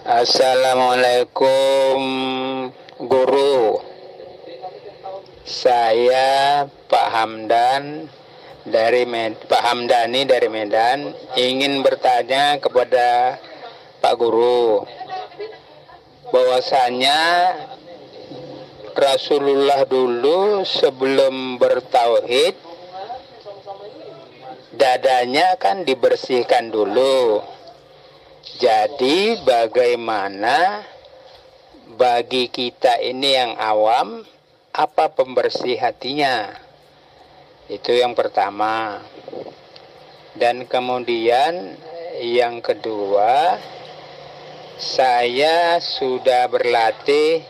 Assalamualaikum guru. Saya Pak Hamdani dari Medan ingin bertanya kepada Pak Guru bahwasanya Rasulullah dulu sebelum bertauhid dadanya kan dibersihkan dulu. Jadi bagaimana bagi kita ini yang awam, apa pembersih hatinya? Itu yang pertama. Dan kemudian yang kedua, saya sudah berlatih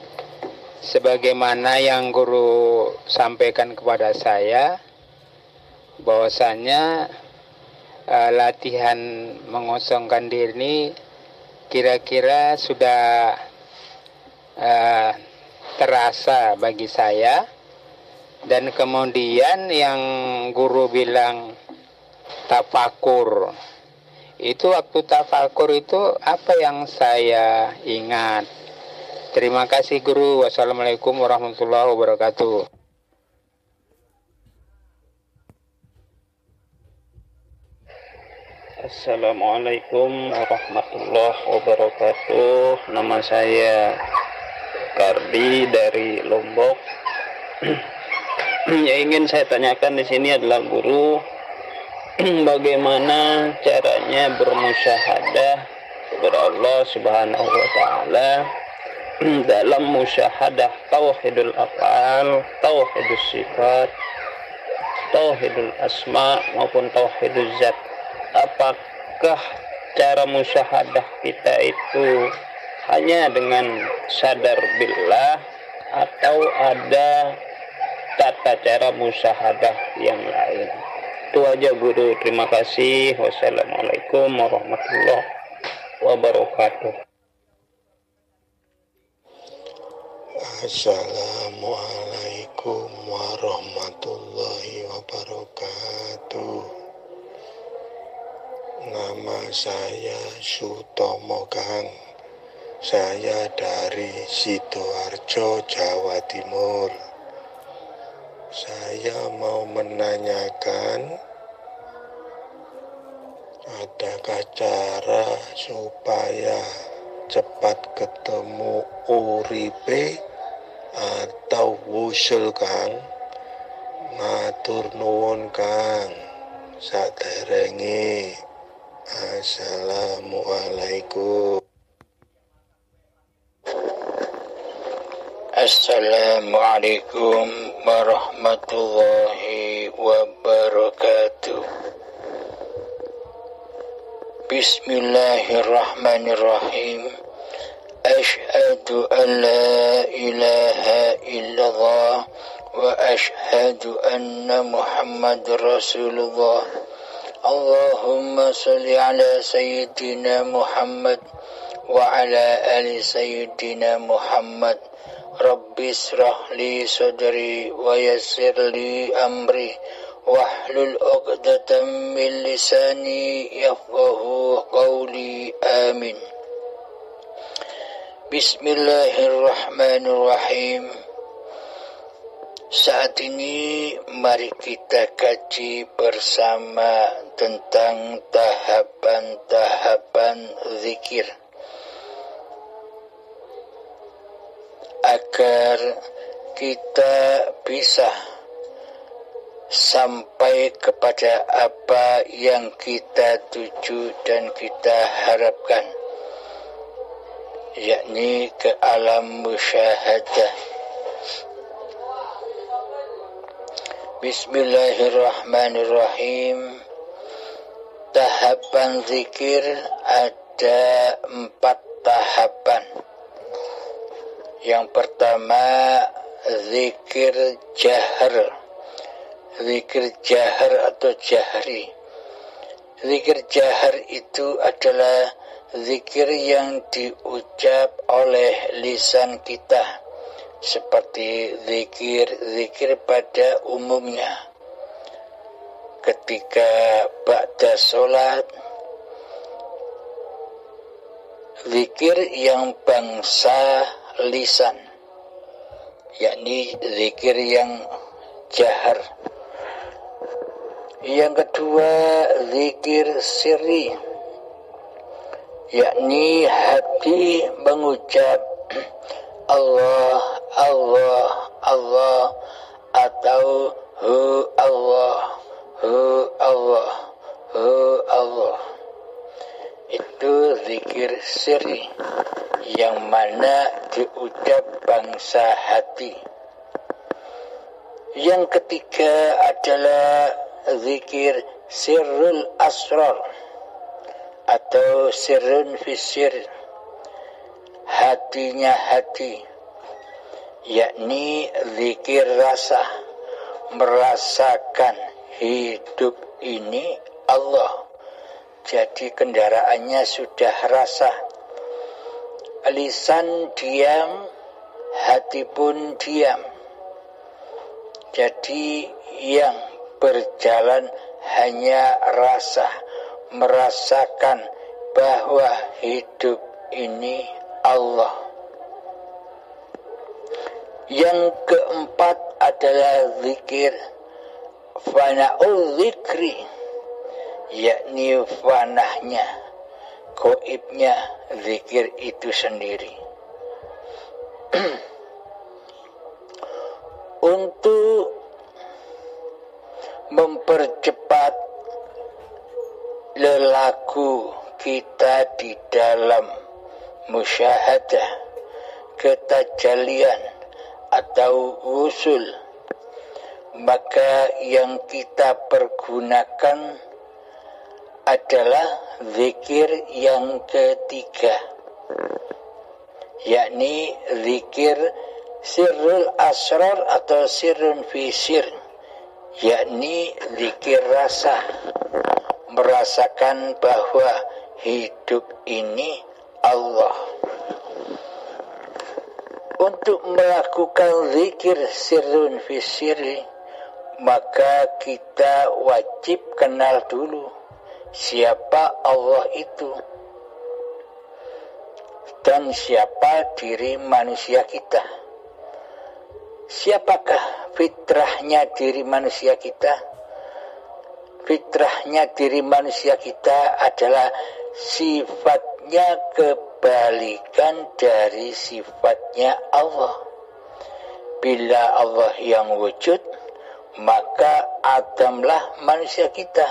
sebagaimana yang guru sampaikan kepada saya, bahwasanya latihan mengosongkan diri ini kira-kira sudah terasa bagi saya. Dan kemudian yang guru bilang tafakur, itu waktu tafakur itu apa yang saya ingat. Terima kasih guru. Wassalamualaikum warahmatullahi wabarakatuh. Assalamualaikum warahmatullahi wabarakatuh. Nama saya Kardi dari Lombok. Yang ingin saya tanyakan di sini adalah guru, bagaimana caranya bermusyahadah kepada Allah Subhanahu wa taala dalam musyahadah tauhidul af'al, tauhidus sifat, tauhidul asma maupun tauhidul zat. Apakah cara musyahadah kita itu hanya dengan sadar billah atau ada tata cara musyahadah yang lain? Itu aja guru. Terima kasih. Wassalamualaikum warahmatullahi wabarakatuh. Assalamualaikum warahmatullahi wabarakatuh. Nama saya Sutomo Kang. Saya dari Sidoarjo, Jawa Timur. Saya mau menanyakan, adakah cara supaya cepat ketemu uripe atau wusul Kang? Matur nuwun Kang. Saderenge. Assalamualaikum. Assalamualaikum warahmatullahi wabarakatuh. Bismillahirrahmanirrahim. Asyhadu an la ilaha illallah wa asyhadu anna Muhammadar Rasulullah. Allahumma salli ala sayyidina Muhammad wa ala ali sayyidina Muhammad. Rabbi israh li sadri wa yassir li amri wahlul 'uqdatam min lisani yafqahu qawli. Amin. Bismillahirrahmanirrahim. Saat ini mari kita kaji bersama tentang tahapan-tahapan zikir agar kita bisa sampai kepada apa yang kita tuju dan kita harapkan, yakni ke alam musyahadah. Bismillahirrahmanirrahim. Tahapan zikir ada 4 tahapan. Yang pertama, zikir jahar. Zikir jahar atau jahri. Zikir jahar itu adalah zikir yang diucap oleh lisan kita, seperti zikir pada umumnya. Ketika ba'da sholat, zikir yang bangsa lisan, yakni zikir yang jahar. Yang kedua, zikir sirri, yakni hati mengucap Allah, Allah, Allah, atau Hu Allah, Hu Allah, Hu Allah. Itu zikir sirri yang mana diucap bangsa hati. Yang ketiga adalah zikir sirrul asrar atau sirrun fisir, hatinya hati, yakni zikir rasa, merasakan hidup ini Allah. Jadi kendaraannya sudah rasa. Lisan diam, hati pun diam. Jadi yang berjalan hanya rasa, merasakan bahwa hidup ini Allah. Yang keempat adalah zikir fana'ul zikri, yakni fanahnya, goibnya zikir itu sendiri. Untuk mempercepat lelaku kita di dalam musyahadah, ketajalian atau wusul, maka yang kita pergunakan adalah zikir yang ketiga, yakni zikir sirrul asrar atau sirrun fisir, yakni zikir rasa, merasakan bahwa hidup ini Allah. Untuk melakukan zikir sirrun fisiri, maka kita wajib kenal dulu siapa Allah itu dan siapa diri manusia kita. Siapakah fitrahnya diri manusia kita? Fitrahnya diri manusia kita adalah sifatnya kebalikan dari sifatnya Allah. Bila Allah yang wujud, maka Adamlah manusia kita,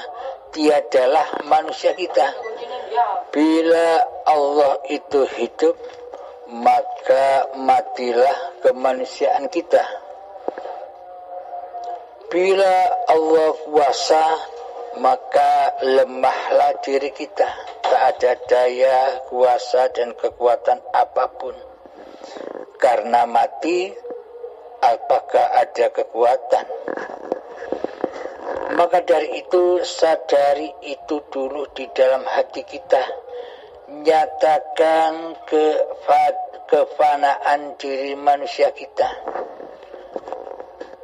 tiadalah manusia kita. Bila Allah itu hidup, maka matilah kemanusiaan kita. Bila Allah kuasa, maka lemahlah diri kita. Tak ada daya, kuasa, dan kekuatan apapun. Karena mati, apakah ada kekuatan? Maka dari itu, sadari itu dulu di dalam hati kita. Nyatakan kefanaan diri manusia kita.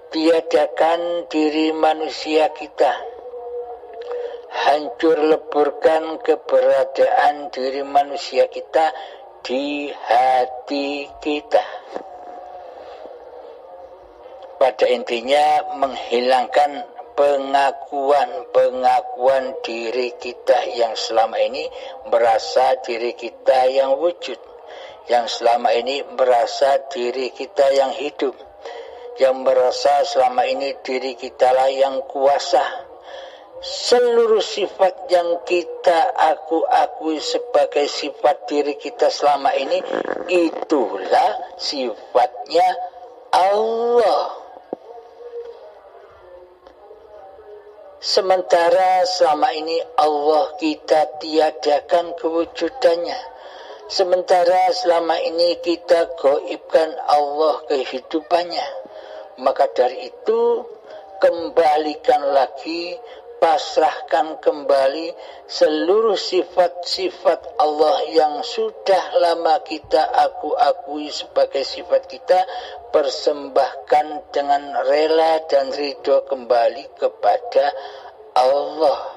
Tiadakan diri manusia kita. Hancur leburkan keberadaan diri manusia kita di hati kita. Pada intinya menghilangkan pengakuan diri kita yang selama ini merasa diri kita yang wujud, yang selama ini merasa diri kita yang hidup, yang merasa selama ini diri kita lah yang kuasa. Seluruh sifat yang kita akui sebagai sifat diri kita selama ini, itulah sifatnya Allah. Sementara selama ini Allah kita tiadakan kewujudannya. Sementara selama ini kita gaibkan Allah kehidupannya. Maka dari itu kembalikan lagi, pasrahkan kembali seluruh sifat-sifat Allah yang sudah lama kita akui sebagai sifat kita, persembahkan dengan rela dan ridho kembali kepada Allah.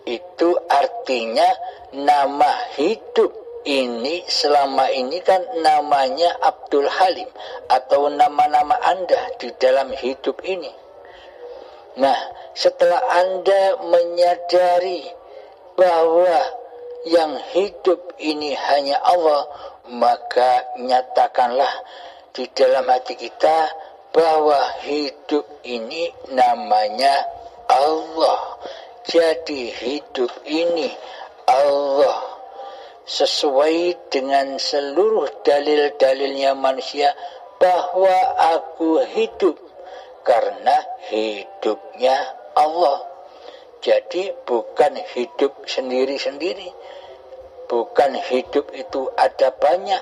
Itu artinya nama hidup ini selama ini kan namanya Abdul Halim atau nama-nama Anda di dalam hidup ini. Nah, setelah Anda menyadari bahwa yang hidup ini hanya Allah, maka nyatakanlah di dalam hati kita bahwa hidup ini namanya Allah. Jadi hidup ini Allah, sesuai dengan seluruh dalil-dalilnya manusia bahwa aku hidup karena hidupnya Allah. Jadi bukan hidup sendiri-sendiri, bukan hidup itu ada banyak,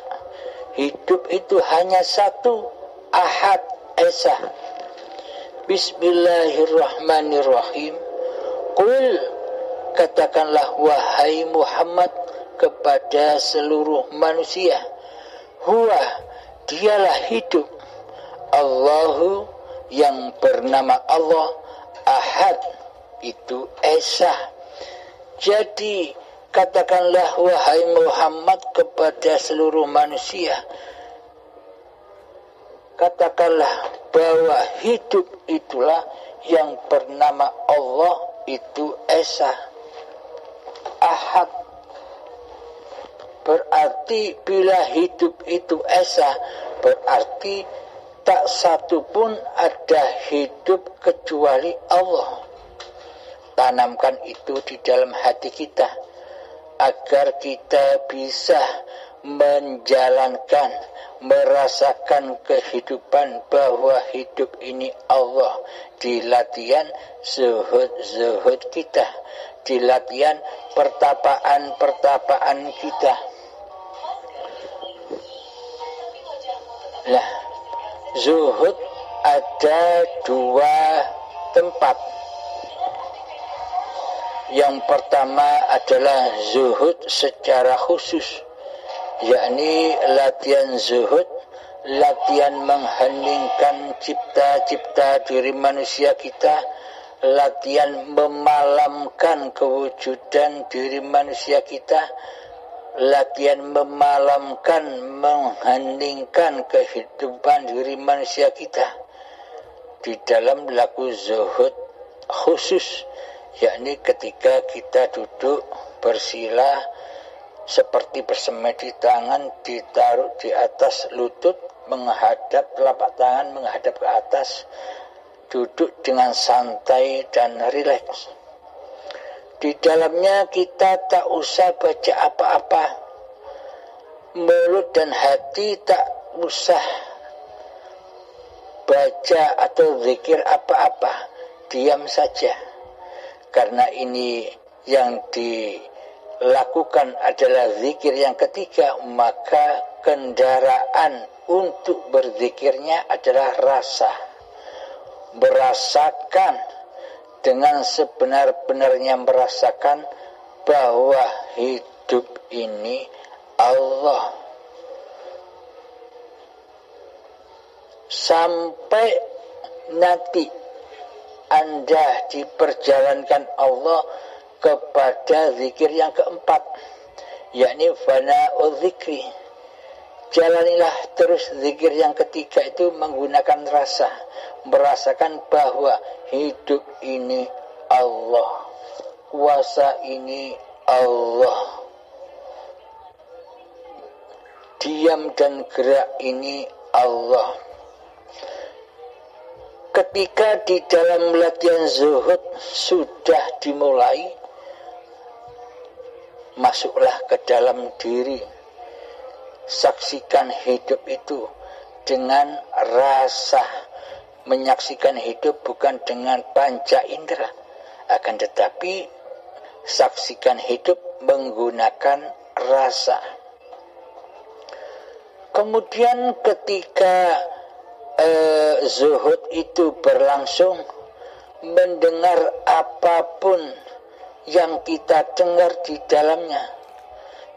hidup itu hanya satu, Ahad, Esa. Bismillahirrahmanirrahim. Qul, katakanlah wahai Muhammad kepada seluruh manusia, huwa, dialah hidup, Allahu, yang bernama Allah, Ahad, itu Esa. Jadi katakanlah wahai Muhammad kepada seluruh manusia, katakanlah bahwa hidup itulah yang bernama Allah, itu Esa, Ahad. Berarti bila hidup itu Esa, berarti tak satu pun ada hidup kecuali Allah. Tanamkan itu di dalam hati kita agar kita bisa menjalankan, merasakan kehidupan bahwa hidup ini Allah di latihan zuhud kita, di latihan pertapaan kita. Nah, zuhud ada dua tempat. Yang pertama adalah zuhud secara khusus, yakni latihan zuhud, latihan mengheningkan cipta-cipta diri manusia kita, latihan memalamkan kewujudan diri manusia kita, latihan memalamkan, mengheningkan kehidupan diri manusia kita di dalam laku zuhud khusus, yakni ketika kita duduk bersila seperti bersemedi, tangan ditaruh di atas lutut, menghadap telapak tangan menghadap ke atas, duduk dengan santai dan rileks. Di dalamnya kita tak usah baca apa-apa, mulut dan hati tak usah baca atau zikir apa-apa, diam saja. Karena ini yang dilakukan adalah zikir yang ketiga, maka kendaraan untuk berzikirnya adalah rasa. Merasakan dengan sebenar-benarnya, merasakan bahwa hidup ini Allah. Sampai nanti Anda diperjalankan Allah kepada zikir yang keempat, yakni fana'u zikri. Jalanilah terus zikir yang ketiga itu menggunakan rasa, merasakan bahwa hidup ini Allah, kuasa ini Allah, diam dan gerak ini Allah. Ketika di dalam latihan zuhud sudah dimulai, masuklah ke dalam diri, saksikan hidup itu dengan rasa. Menyaksikan hidup bukan dengan panca indera, akan tetapi saksikan hidup menggunakan rasa. Kemudian ketika zuhud itu berlangsung, mendengar apapun yang kita dengar di dalamnya.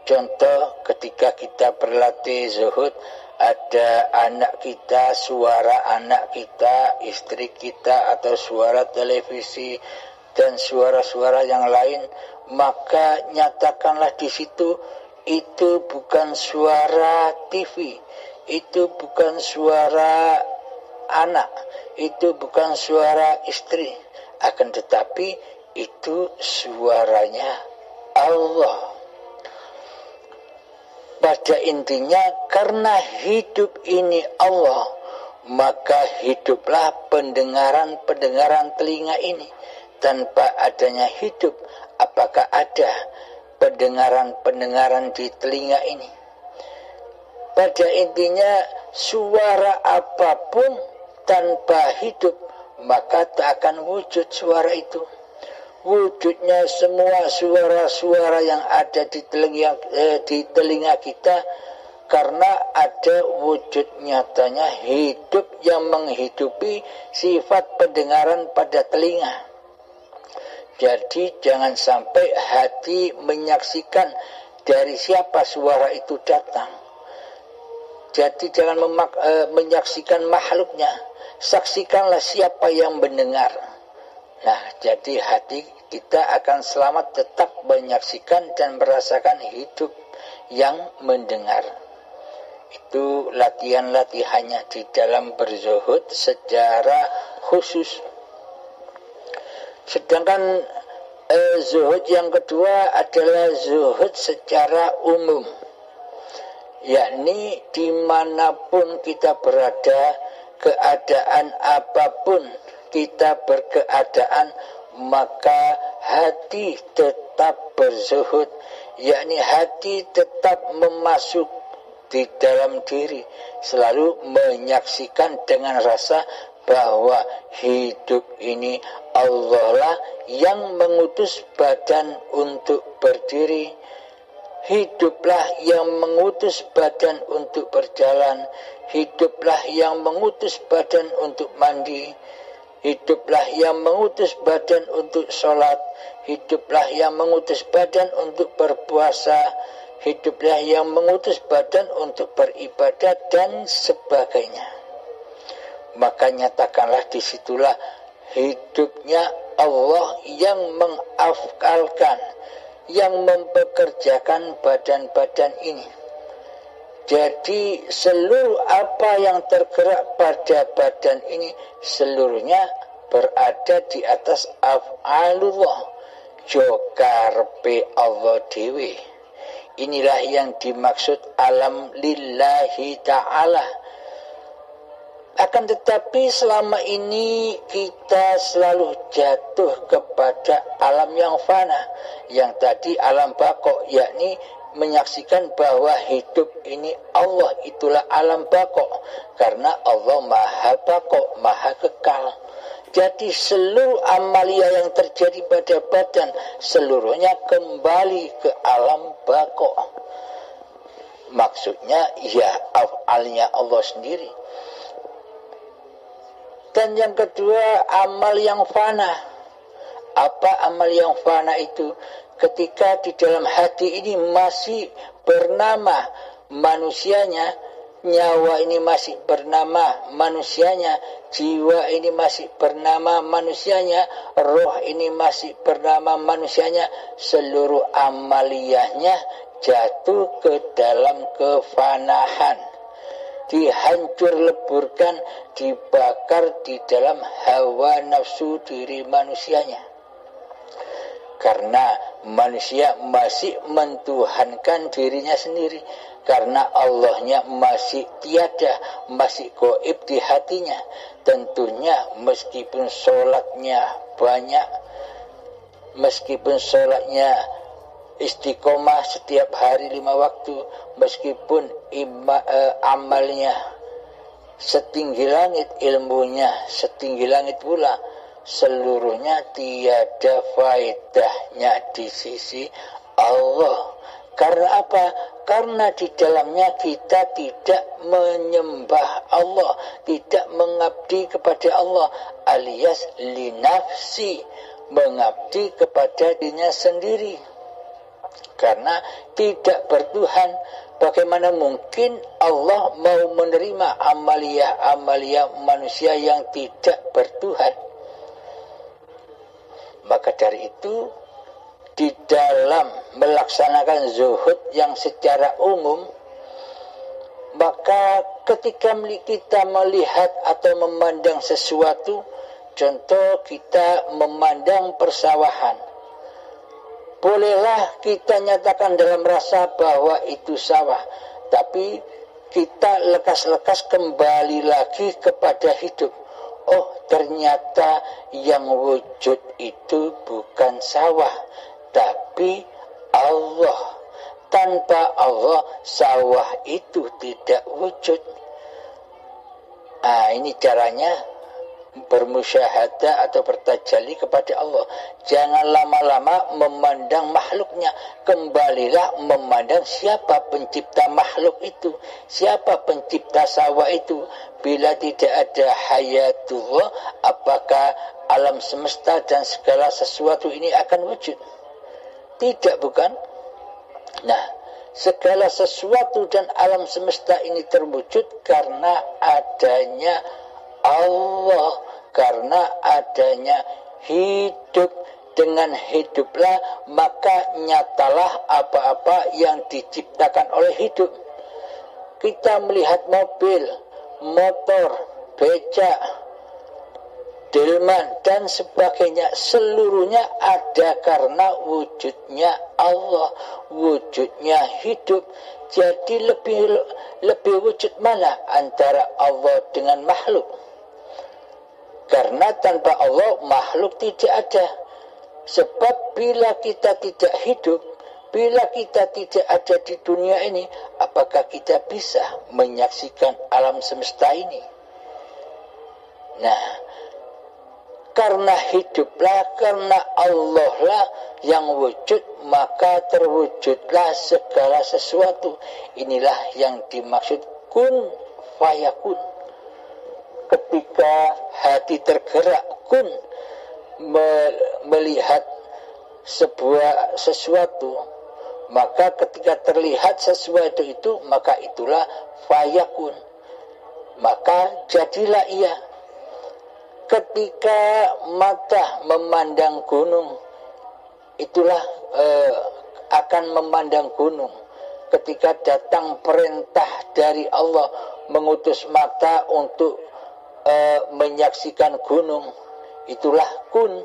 Contoh, ketika kita berlatih zuhud, ada anak kita, suara anak kita, istri kita, atau suara televisi dan suara-suara yang lain, maka nyatakanlah di situ itu bukan suara TV, itu bukan suara anak, itu bukan suara istri, akan tetapi itu suaranya Allah. Pada intinya, karena hidup ini Allah, maka hiduplah pendengaran telinga ini. Tanpa adanya hidup, apakah ada pendengaran di telinga ini? Pada intinya, suara apapun tanpa hidup, maka tak akan wujud suara itu. Wujudnya semua suara-suara yang ada di telinga kita karena ada wujud nyatanya hidup yang menghidupi sifat pendengaran pada telinga. Jadi jangan sampai hati menyaksikan dari siapa suara itu datang. Jadi jangan menyaksikan makhluknya, saksikanlah siapa yang mendengar. Nah, jadi hati kita akan selamat tetap menyaksikan dan merasakan hidup yang mendengar. Itu latihan-latihannya di dalam berzuhud secara khusus. Sedangkan zuhud yang kedua adalah zuhud secara umum, yakni dimanapun kita berada, keadaan apapun kita berkeadaan, maka hati tetap berzuhud, yakni hati tetap memasuk di dalam diri, selalu menyaksikan dengan rasa bahwa hidup ini Allah lah yang mengutus badan untuk berdiri, hiduplah yang mengutus badan untuk berjalan, hiduplah yang mengutus badan untuk mandi, hiduplah yang mengutus badan untuk sholat, hiduplah yang mengutus badan untuk berpuasa, hiduplah yang mengutus badan untuk beribadah dan sebagainya. Maka nyatakanlah disitulah hidupnya Allah yang mengafalkan, yang mempekerjakan badan-badan ini. Jadi seluruh apa yang tergerak pada badan ini seluruhnya berada di atas af'alullah, jokarpe Allah dewi. Inilah yang dimaksud alam lillahi ta'ala. Akan tetapi selama ini kita selalu jatuh kepada alam yang fana, yang tadi alam bako, yakni menyaksikan bahwa hidup ini Allah, itulah alam bako, karena Allah maha bako, maha kekal. Jadi seluruh amalia yang terjadi pada badan seluruhnya kembali ke alam bako. Maksudnya ya af'alnya Allah sendiri. Dan yang kedua, amal yang fana. Apa amal yang fana itu? Ketika di dalam hati ini masih bernama manusianya, nyawa ini masih bernama manusianya, jiwa ini masih bernama manusianya, roh ini masih bernama manusianya, seluruh amaliyahnya jatuh ke dalam kefanahan, dihancur leburkan, dibakar di dalam hawa nafsu diri manusianya. Karena manusia masih mentuhankan dirinya sendiri, karena Allahnya masih tiada, masih gaib di hatinya. Tentunya meskipun sholatnya banyak, meskipun sholatnya istiqomah setiap hari 5 waktu, meskipun amalnya setinggi langit, ilmunya setinggi langit pula, seluruhnya tiada faedahnya di sisi Allah. Karena apa? Karena di dalamnya kita tidak menyembah Allah, tidak mengabdi kepada Allah, alias linafsi, mengabdi kepada dirinya sendiri. Karena tidak bertuhan, bagaimana mungkin Allah mau menerima amalia manusia yang tidak bertuhan? Maka dari itu di dalam melaksanakan zuhud yang secara umum, maka ketika kita melihat atau memandang sesuatu, contoh kita memandang persawahan, bolehlah kita nyatakan dalam rasa bahwa itu sawah, tapi kita lekas-lekas kembali lagi kepada hidup. Oh, ternyata yang wujud itu bukan sawah, tapi Allah. Tanpa Allah, sawah itu tidak wujud. Ini caranya bermusyahadah atau bertajalli kepada Allah. Jangan lama-lama memandang makhluknya. Kembalilah memandang siapa pencipta makhluk itu, siapa pencipta sawah itu. Bila tidak ada hayatullah, apakah alam semesta dan segala sesuatu ini akan wujud? Tidak, bukan? Nah, segala sesuatu dan alam semesta ini terwujud karena adanya Allah, karena adanya hidup. Dengan hiduplah maka nyatalah apa-apa yang diciptakan oleh hidup. Kita melihat mobil, motor, becak, delman dan sebagainya, seluruhnya ada karena wujudnya Allah, wujudnya hidup. Jadi lebih wujud mana antara Allah dengan makhluk? Karena tanpa Allah makhluk tidak ada. Sebab bila kita tidak hidup, bila kita tidak ada di dunia ini, apakah kita bisa menyaksikan alam semesta ini? Nah, karena hiduplah, karena Allah lah yang wujud, maka terwujudlah segala sesuatu. Inilah yang dimaksud kun fayakun. Ketika hati tergerak, kun, melihat sesuatu, maka ketika terlihat sesuatu itu, maka itulah fayakun, maka jadilah ia. Ketika mata memandang gunung, itulah akan memandang gunung. Ketika datang perintah dari Allah mengutus mata untuk menyaksikan gunung, itulah kun.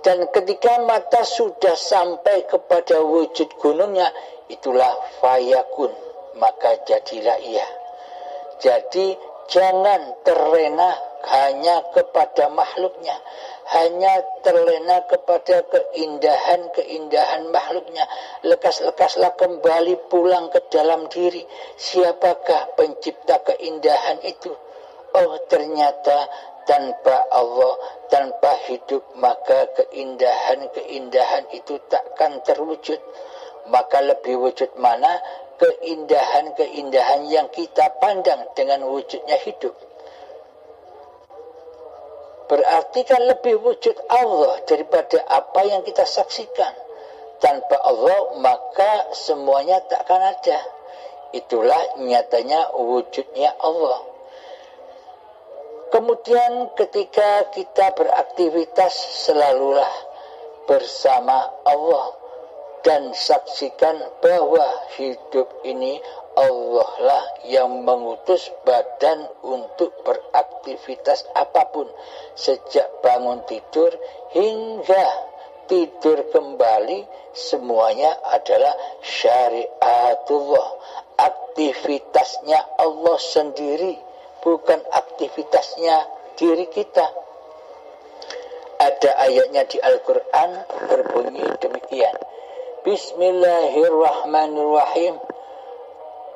Dan ketika mata sudah sampai kepada wujud gunungnya, itulah fayakun, maka jadilah ia. Jadi jangan terlena hanya kepada makhluknya, hanya terlena kepada keindahan-keindahan makhluknya. Lekas-lekaslah kembali pulang ke dalam diri. Siapakah pencipta keindahan itu? Oh, ternyata tanpa Allah, tanpa hidup, maka keindahan-keindahan itu takkan terwujud. Maka lebih wujud mana keindahan-keindahan yang kita pandang dengan wujudnya hidup? Berarti kan lebih wujud Allah daripada apa yang kita saksikan. Tanpa Allah maka semuanya takkan ada. Itulah nyatanya wujudnya Allah. Kemudian ketika kita beraktivitas, selalulah bersama Allah dan saksikan bahwa hidup ini Allah lah yang mengutus badan untuk beraktivitas apapun, sejak bangun tidur hingga tidur kembali, semuanya adalah syariatullah. Aktivitasnya Allah sendiri, bukan aktivitasnya diri kita. Ada ayatnya di Al-Quran berbunyi demikian. Bismillahirrahmanirrahim.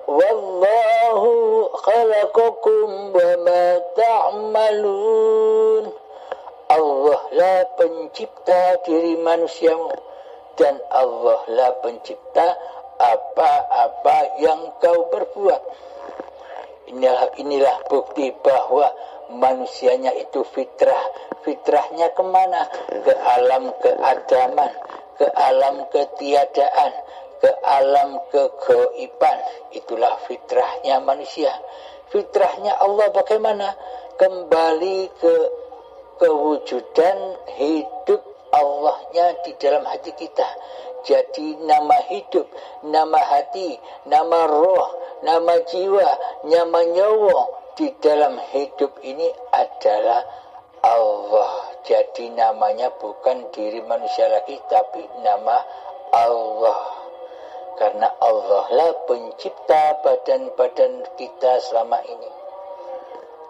Wallahu khalaqakum wa ma ta'malun. Allah lah pencipta diri manusiamu, dan Allah lah pencipta apa-apa yang kau perbuat. Inilah bukti bahwa manusianya itu fitrahnya kemana? Ke alam keadaman, ke alam ketiadaan, ke alam kegoiban. Itulah fitrahnya manusia. Fitrahnya Allah bagaimana? Kembali ke kewujudan hidup Allahnya di dalam hati kita. Jadi nama hidup, nama hati, nama roh, nama jiwa, nama nyawa di dalam hidup ini adalah Allah. Jadi namanya bukan diri manusia lagi, tapi nama Allah. Karena Allah lah pencipta badan-badan kita selama ini.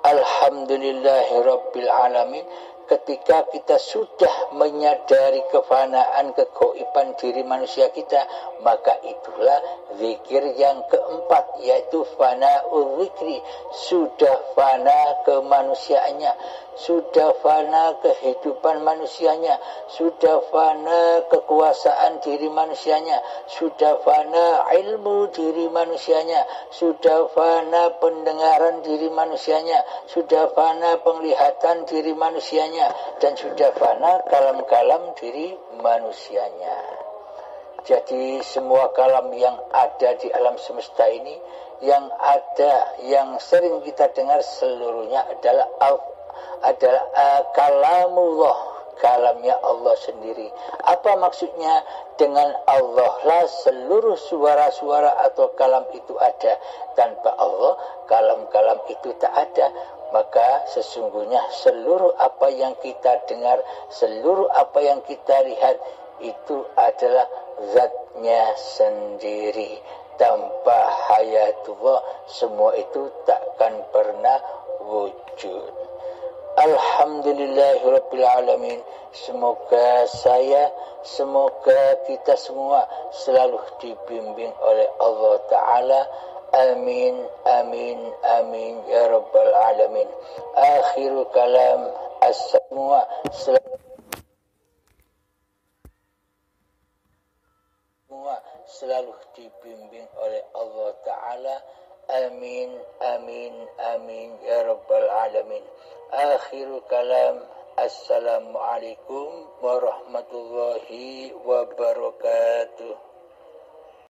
Alhamdulillahirabbil alamin. Ketika kita sudah menyadari kefanaan, kegoiban diri manusia kita, maka itulah zikir yang keempat, yaitu fana'ul zikri. Sudah fana kemanusiaannya, sudah fana kehidupan manusianya, sudah fana kekuasaan diri manusianya, sudah fana ilmu diri manusianya, sudah fana pendengaran diri manusianya, sudah fana penglihatan diri manusianya, dan sudah fana kalam-kalam diri manusianya. Jadi semua kalam yang ada di alam semesta ini, yang ada, yang sering kita dengar seluruhnya adalah kalamullah, kalamnya Allah sendiri. Apa maksudnya? Dengan Allah lah seluruh suara-suara atau kalam itu ada. Tanpa Allah, kalam-kalam itu tak ada. Maka sesungguhnya seluruh apa yang kita dengar, seluruh apa yang kita lihat, itu adalah zatnya sendiri. Tanpa hayatullah, semua itu takkan pernah wujud. Alhamdulillahirabbil alamin. Semoga kita semua selalu dibimbing oleh Allah Ta'ala. Amin, amin, amin, ya rabbal alamin. Akhirul kalam, semua selalu dibimbing oleh Allah Ta'ala. Amin, amin, amin, ya rabbal alamin. Akhirul kalam, assalamualaikum warahmatullahi wabarakatuh.